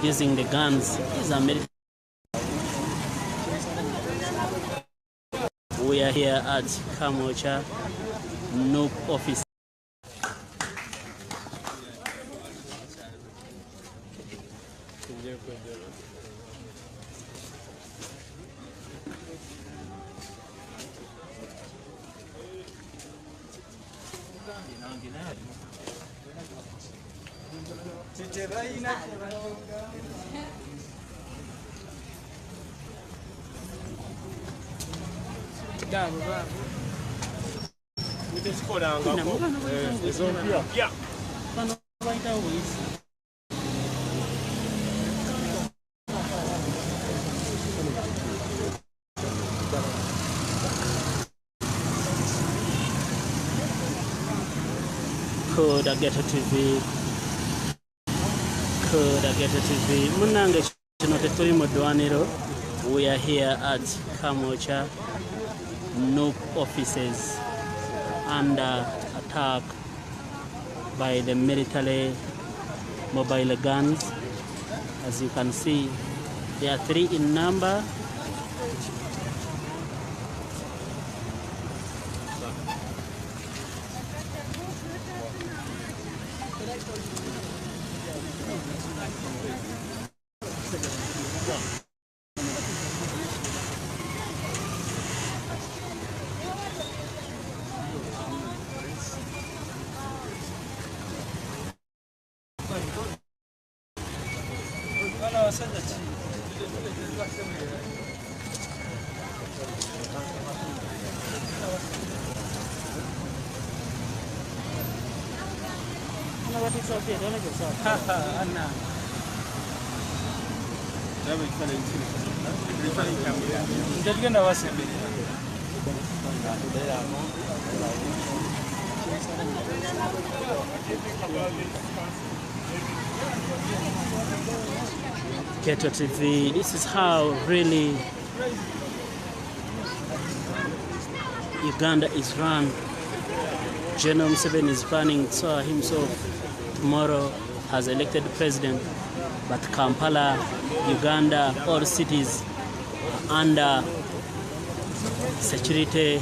using the guns. These are military. We are here at Kamwokya Nup office. Yeah. Could I get a TV? Could I get a TV? Munanga chino tetuli modwaniro. We are here at Kamwokya Nup offices under attack by the military mobile guns. As you can see, there are 3 in number. Keto TV, this is how really Uganda is run. General Museveni is planning himself tomorrow as elected president, but Kampala, Uganda, all cities are under security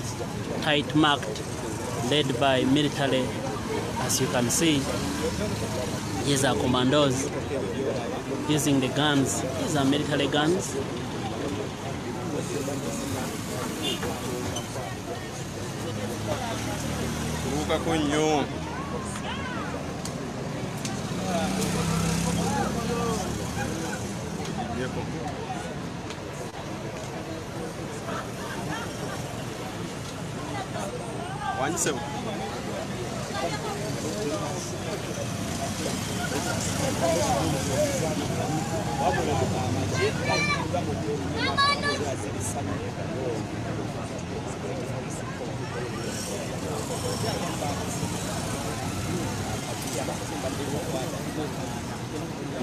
tight marked, led by military. As you can see, these are commandos using the guns. These are military guns.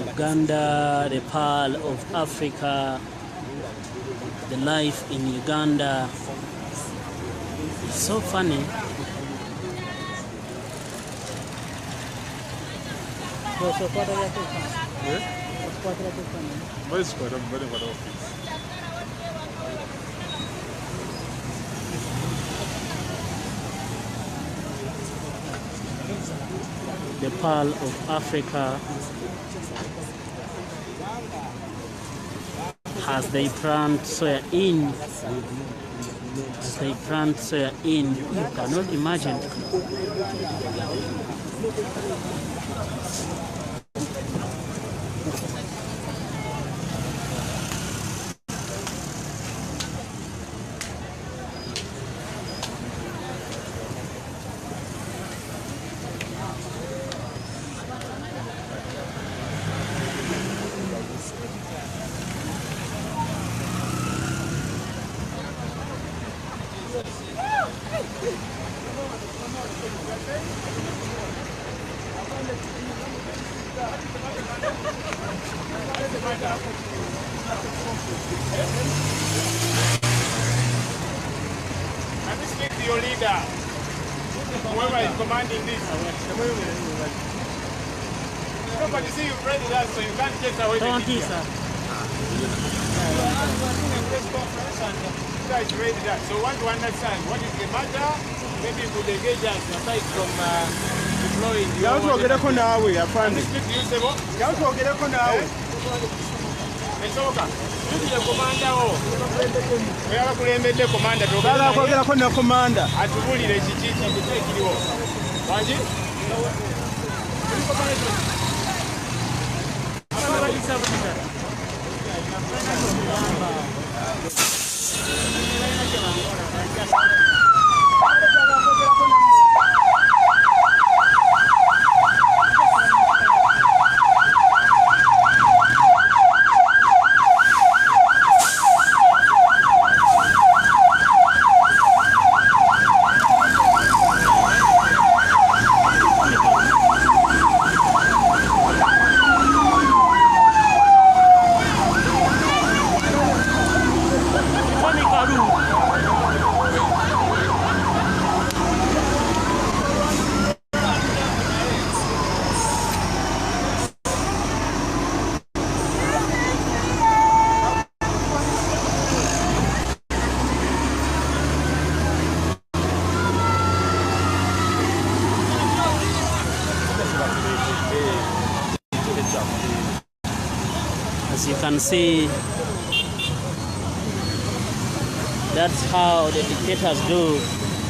Uganda, the pearl of Africa, the life in Uganda is so funny. The Pearl of Africa, as they plant soya in, you cannot imagine. Let me speak to your leader, whoever is commanding this. Nobody see you ready that, so you can't get away with it. You guys ready that. So want to understand what is the matter? Maybe you could engage us aside from deploying your... Let me speak to you, Sebo. Esoka. Tujile komanda wo. Oyala kulembedde komanda togala. Bala kwagerako ne komanda. Atubulire kiki kiriwo. Wanji? As you can see, that's how the dictators do.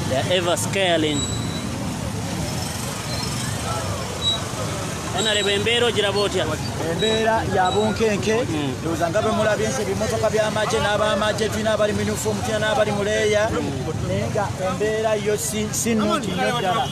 They're ever scaling. Embeera ya bunkenke ndowooza nga bwe mulabye nti ebimotoka by'amagye n'ab'amagye tulina abali mu uniform tulina n'abali mu leeya naye nga embeera yo si nnungi nnyo ddala.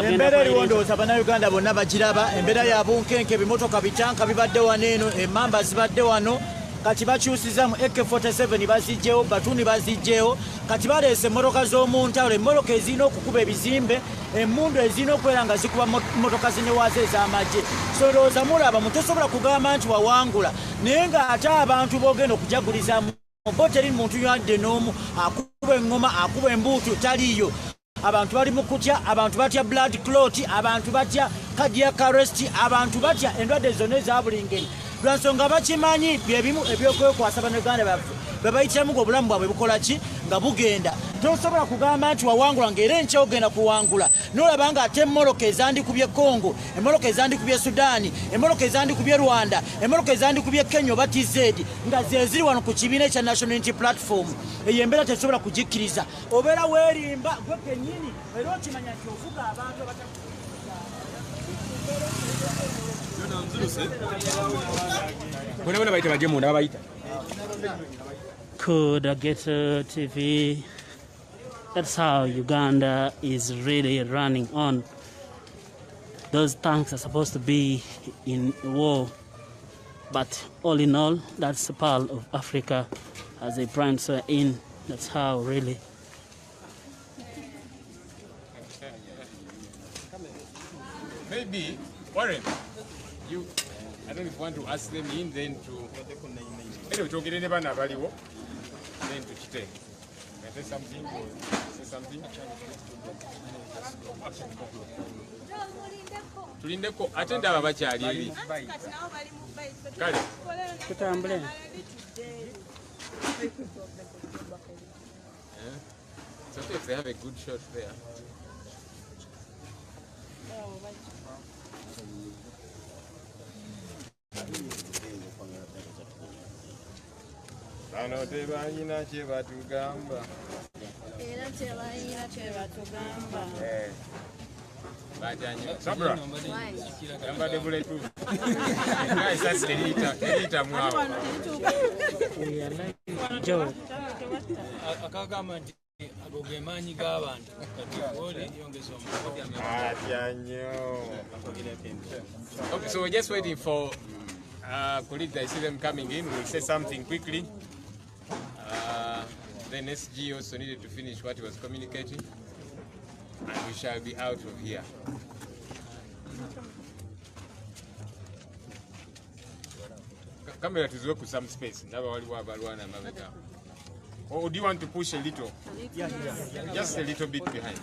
Embeera eriwo ndowooza bannayuganda bonna bagiraba. Embeera ya bunkenke, ebimotoka bitanka bibadde wano eno, emmamba zibadde wano. Kati bakyusiza mu AK-47 bazigyewo, batuni bazigyewo. Kati baleese emmotoka z'omuntalo, emmotoka ezirina okukuba ebizimbe, emmundu ezirina okubeera nga zikuba mmotoka zinewaazo ez'amagye. So ndowooza mulaba mutosobola kugamba nti wawangula, naye ng'ate abantu boogenda okujagulizamu bo teri muntu yadde n'omu akuba eŋŋoma akuba embuutu taliyo. Abantu bali mu kutya, abantu batya blood clot, abantu batya cardiac arrest, abantu batya endwadde zonna eza buli ngeri. Lwa nsonga bakimanyi byebimu ebyokwekwasa bannayuganda baffe bwe bayitamu ng'obulamu bwabwe bukola ki nga bugenda. Tosobola kugamba nti wawangula ng'era enkya ogenda kuwangula n'olaba ng'ate emmoloka ezandikubye Congo, emmoloka ezandikubye Sudaani, emmoloka ezandikubye Rwanda, emmoloka ezandikubye Kenya oba TZ nga ze ziri wano ku kibiina ekya National Unity Platform. Eyo embeera tesobola kugikkiriza. Obeera weerimba gwe kennyini era okimanya nti ofuga abantu Could get TV. That's how Uganda is really running on. Those tanks are supposed to be in war, but all in all, that's the Pearl of Africa as they branch in. That's how really. maybe, Warren, you, I don't know if you want to ask them in, then to, anyway, to get anybody available, then to Chite. Say something, or say something. Tulindeko, attend our bachari. Kale. Tutambule. It's okay if they have a good shot there. Bano tebalina kye batugamba. Era tebalina kye batugamba. Bajanyo. Sabra. Gamba de bulletu. Guys, that's the leader mwawo. Joe. Akagamba nti agogemanyi g'abantu kati oli yongezwa mu Bajanyo. Okay, so we're just waiting for colleagues. I see them coming in. We'll say something quickly. Then SG also needed to finish what he was communicating, and we shall be out of here. Camera to work some space. Or do you want to push a little? Yeah. Just a little bit behind.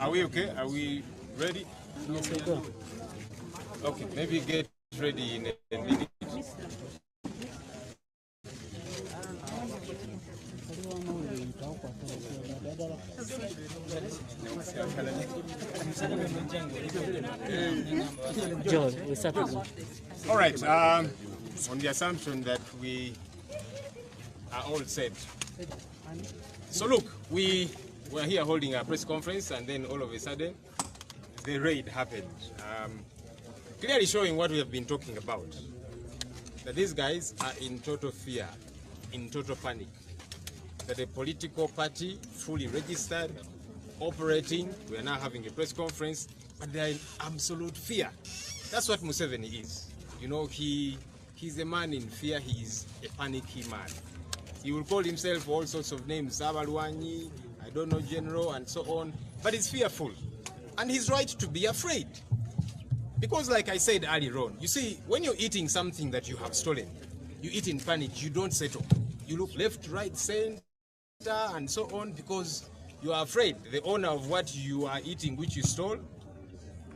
Are we okay? Are we ready? Yes, we go. Okay, maybe get ready in a minute. Joel, we start. All right. On the assumption that we are all set. So look, we were here holding a press conference, and then all of a sudden, the raid happened. Clearly showing what we have been talking about. That these guys are in total fear, in total panic. That a political party, fully registered, operating, we are now having a press conference, but they are in absolute fear. That's what Museveni is. You know, he's a man in fear, he's a panicky man. He will call himself all sorts of names, Sabalwanyi, I don't know, General, and so on, but he's fearful. And he's right to be afraid. Because like I said earlier on, you see, when you're eating something that you have stolen, you eat in panic, you don't settle. You look left, right, center, and so on, because you are afraid the owner of what you are eating, which you stole,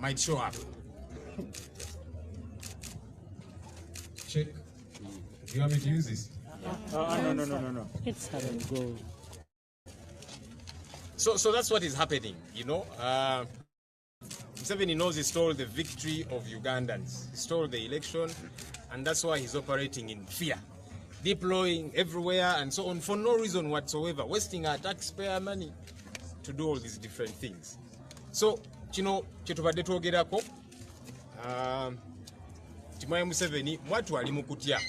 might show up. Check. Do you want me to use this? No. It's how it goes. So that's what is happening, you know. Museveni knows he stole the victory of Ugandans. He stole the election, and that's why he's operating in fear. Deploying everywhere and so on for no reason whatsoever, wasting our taxpayer money to do all these different things. So, kino kyetubadde twogerako, Timaya Museveni mwatu ali mukutya.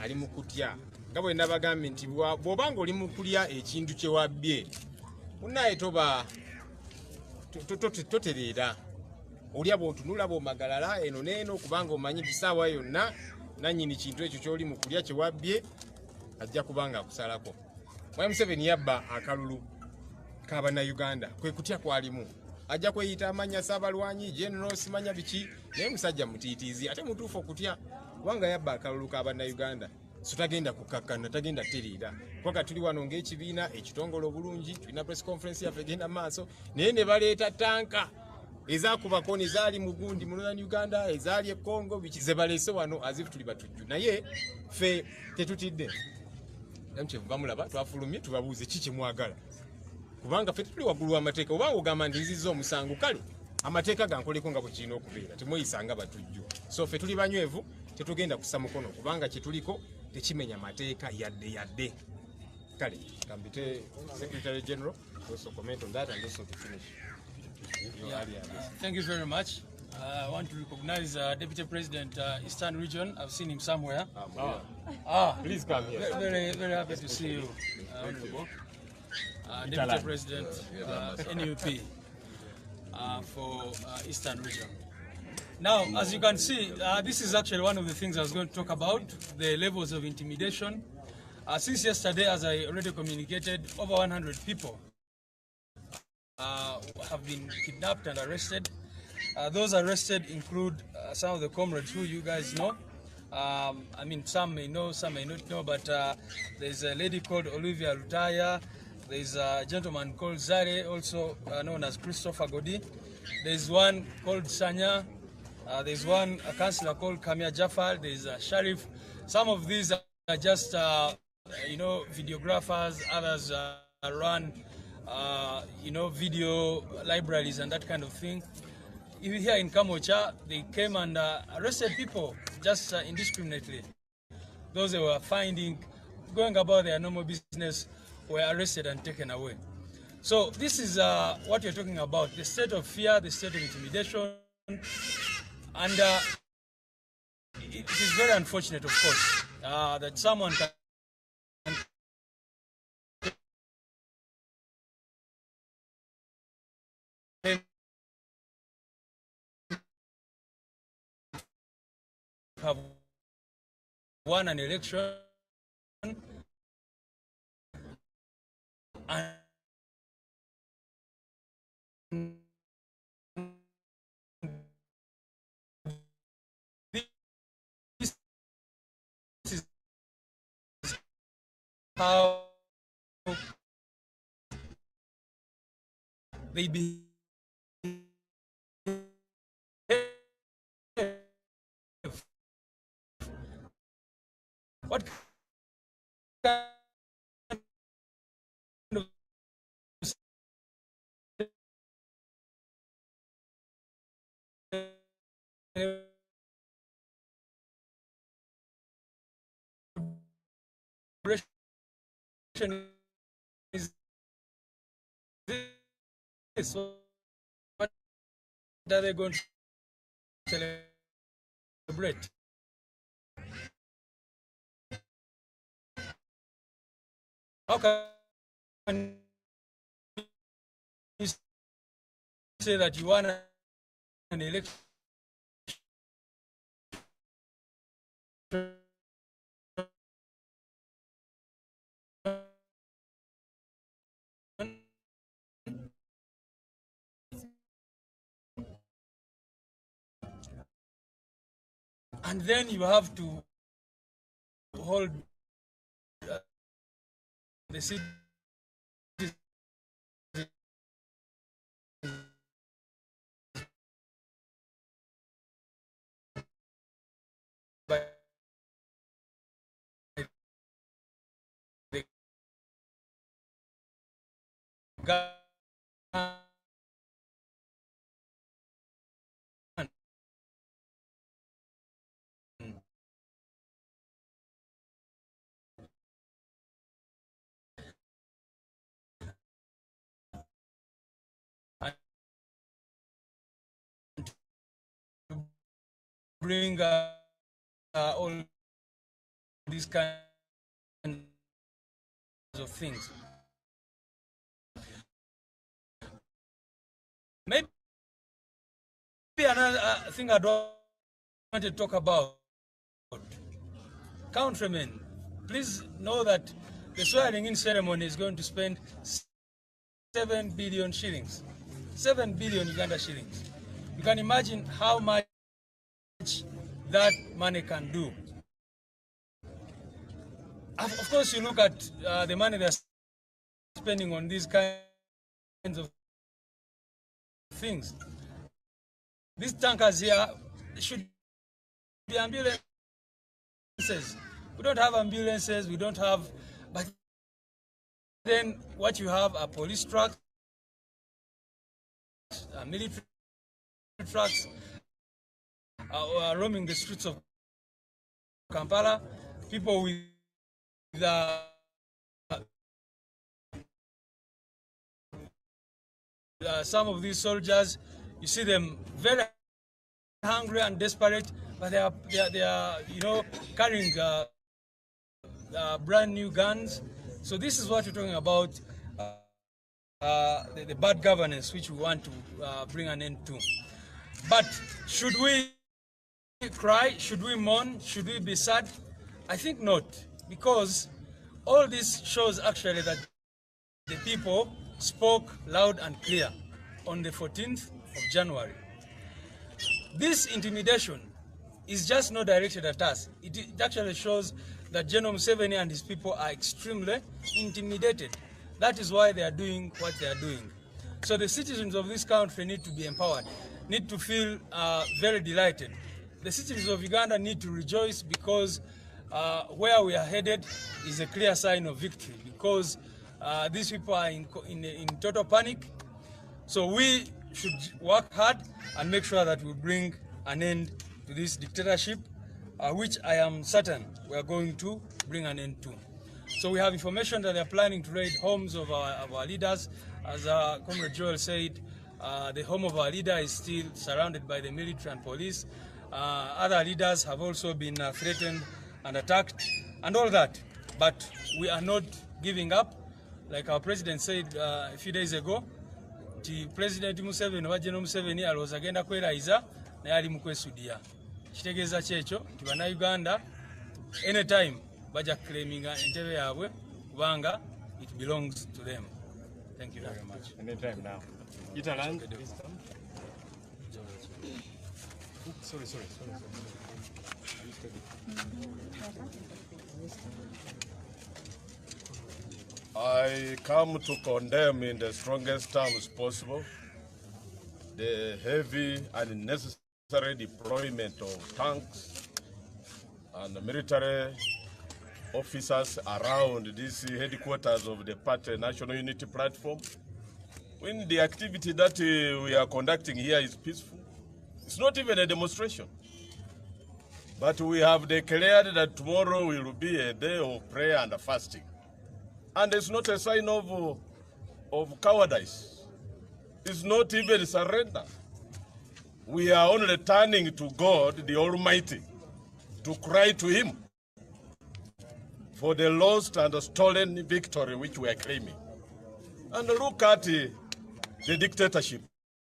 Ali mukutya. Nga bwe nabagambye nti bw'obanga oli mukulya ekintu kye wabbye, munaye toba totereera. Olya bw'otunula bw'omagalala eno n'eno kubanga omanyi kisaawa yonna nannyini kintu ekyo ky'oli mu kulya kye wabbye ajja kubanga akusalako. Mwaya Museveni yabba akalulu k'Abannayuganda, kwe kutya kwalimu. Ajja kweyita amanya Saabalwanyi, General simanya biki, naye musajja mutiitiizi ate mutuufu okutya kubanga yabba akalulu k'Abannayuganda. So tagenda kukakkana, tagenda tteriira. Kwaka tuli wano ng'ekibiina ekitongole obulungi, tulina press conference yaffe egenda maaso, naye ne baleeta tanka ezakubako ne zaali mu gundi mu Northern Uganda, ezaali e Congo, biki ze baleese wano azifu tuli batujju. Naye ffe tetutidde. Namukyevu bamulaba, twafulumye tubabuuze ki kye mwagala. Kubanga ffe tuli waggulu w'amateeka, obanga ogamba nti nzizza omusango, kale amateeka gankoleko nga bwe kirina okubeera, temweyisanga batujju. So ffe tuli banywevu, tetugenda kussa mukono kubanga kye tuliko tekimenya mateeka yadde. Kale, Kambite Secretary General also comment on that and also to finish. Thank you very much. I want to recognize Deputy President Eastern Region. I've seen him somewhere. Please come here. Very, very happy to see you, Honorable. Deputy President, NUP for Eastern Region. Now, as you can see, this is actually one of the things I was going to talk about, the levels of intimidation. Since yesterday, as I already communicated, over 100 people have been kidnapped and arrested. Those arrested include some of the comrades who you guys know. I mean, some may know, some may not know, but there's a lady called Olivia Lutaya. There's a gentleman called Zare, also known as Christopher Godi. There's one called Sanya. There's one a councillor called Kamia Jafar. There's a sheriff. Some of these are just, videographers. Others run, video libraries and that kind of thing. Even here in Kamwokya, they came and arrested people just indiscriminately. Those they were finding, going about their normal business, were arrested and taken away. So this is what you're talking about, the state of fear, the state of intimidation. And it is very unfortunate, of course, that someone can have won an election and this is how they behave. What kind of celebration is this? What are they going to celebrate? How can you say that you won an election and then you have to hold the city by the gun bring all these kinds of things. Maybe another thing I don't want to talk about. Countrymen, please know that the swearing in ceremony is going to spend 7 billion shillings. 7 billion Uganda shillings. You can imagine how much that money can do. Of course, you look at the money they're spending on these kinds of things. These tankers here should be ambulances. We don't have ambulances, we don't have, but then what you have are police trucks, military trucks, roaming the streets of Kampala, people with some of these soldiers, you see them very hungry and desperate, but they are you know, carrying brand new guns. So this is what we're talking about, the bad governance which we want to bring an end to. But should we cry? Should we mourn? Should we be sad? I think not, because all this shows actually that the people spoke loud and clear on the 14th of January. This intimidation is just not directed at us. It actually shows that General Museveni and his people are extremely intimidated. That is why they are doing what they are doing. So the citizens of this country need to be empowered, need to feel very delighted. The citizens of Uganda need to rejoice, because where we are headed is a clear sign of victory, because these people are in total panic. So we should work hard and make sure that we bring an end to this dictatorship, which I am certain we are going to bring an end to. So we have information that they are planning to raid homes of our leaders. As Comrade Joel said, the home of our leader is still surrounded by the military and police. Other leaders have also been threatened and attacked and all that. But we are not giving up. Like our president said a few days ago, President Museveni wa General Museveni alowooza agenda kwerayiza naye ali mu kwesudia. Kitegeeza kyekyo nti bannayuganda anytime bajja claiminga entebe yaabwe kubanga it belongs to them. Thank you very much. Anytime now. Italand. Sorry. I come to condemn in the strongest terms possible the heavy and unnecessary deployment of tanks and military officers around this headquarters of the party National Unity Platform. When the activity that we are conducting here is peaceful, it's not even a demonstration. But we have declared that tomorrow will be a day of prayer and fasting. And it's not a sign of cowardice. It's not even surrender. We are only turning to God, the Almighty, to cry to Him for the lost and stolen victory which we are claiming. And look at the dictatorship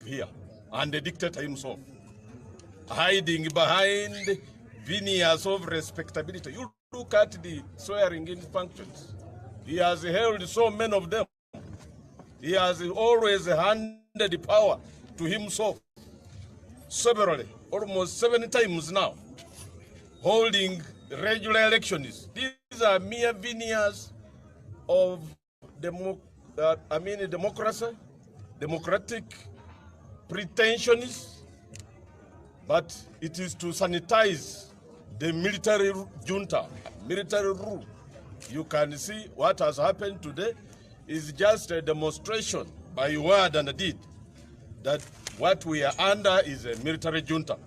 here, and the dictator himself, hiding behind veneers of respectability. You look at the swearing-in functions. He has held so many of them. He has always handed power to himself severally, almost 7 times now, holding regular elections. These are mere veneers of democracy, democratic pretensions, but it is to sanitize the military junta, military rule. You can see what has happened today is just a demonstration by word and deed that what we are under is a military junta.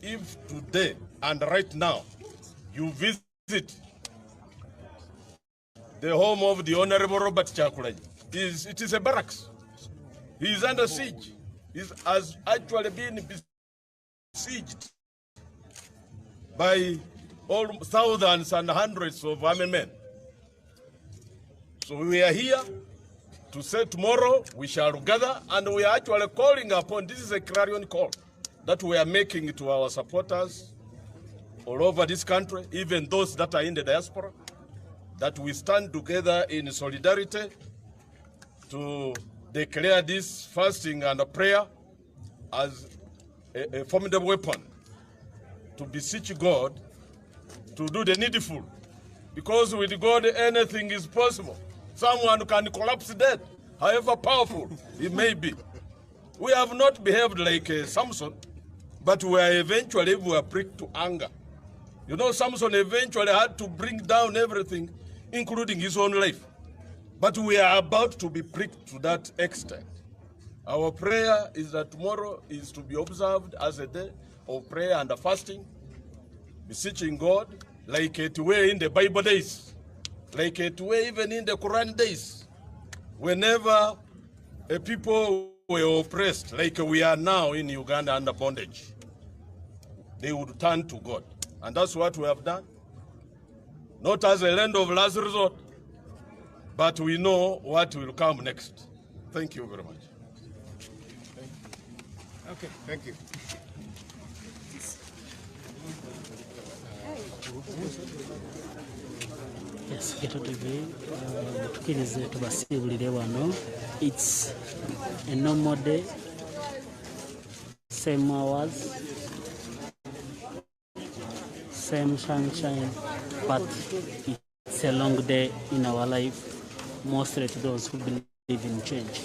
If today and right now you visit the home of the Honorable Robert Chakulanyi, it is a barracks. He is under siege. He has actually been besieged by all thousands and hundreds of army men. So we are here to say tomorrow we shall gather, and we are actually calling upon, this is a clarion call that we are making to our supporters all over this country, even those that are in the diaspora, that we stand together in solidarity to declare this fasting and prayer as a formidable weapon to beseech God to do the needful, because with God anything is possible. Someone can collapse dead, however powerful he may be. We have not behaved like Samson, but we were pricked to anger. You know, Samson eventually had to bring down everything, including his own life. But we are about to be pricked to that extent. Our prayer is that tomorrow is to be observed as a day of prayer and fasting, beseeching God, like it were in the Bible days, like it were even in the Quran days, whenever a people were oppressed, like we are now in Uganda under bondage. they would turn to God. And that's what we have done. Not as a land of last resort, but we know what will come next. Thank you very much. Okay, thank you. Yes, Ghetto TV, tukirize tubasibulire wano. It's a normal day, same hours, same sunshine, but it's a long day in our life, mostly to those who believe in change.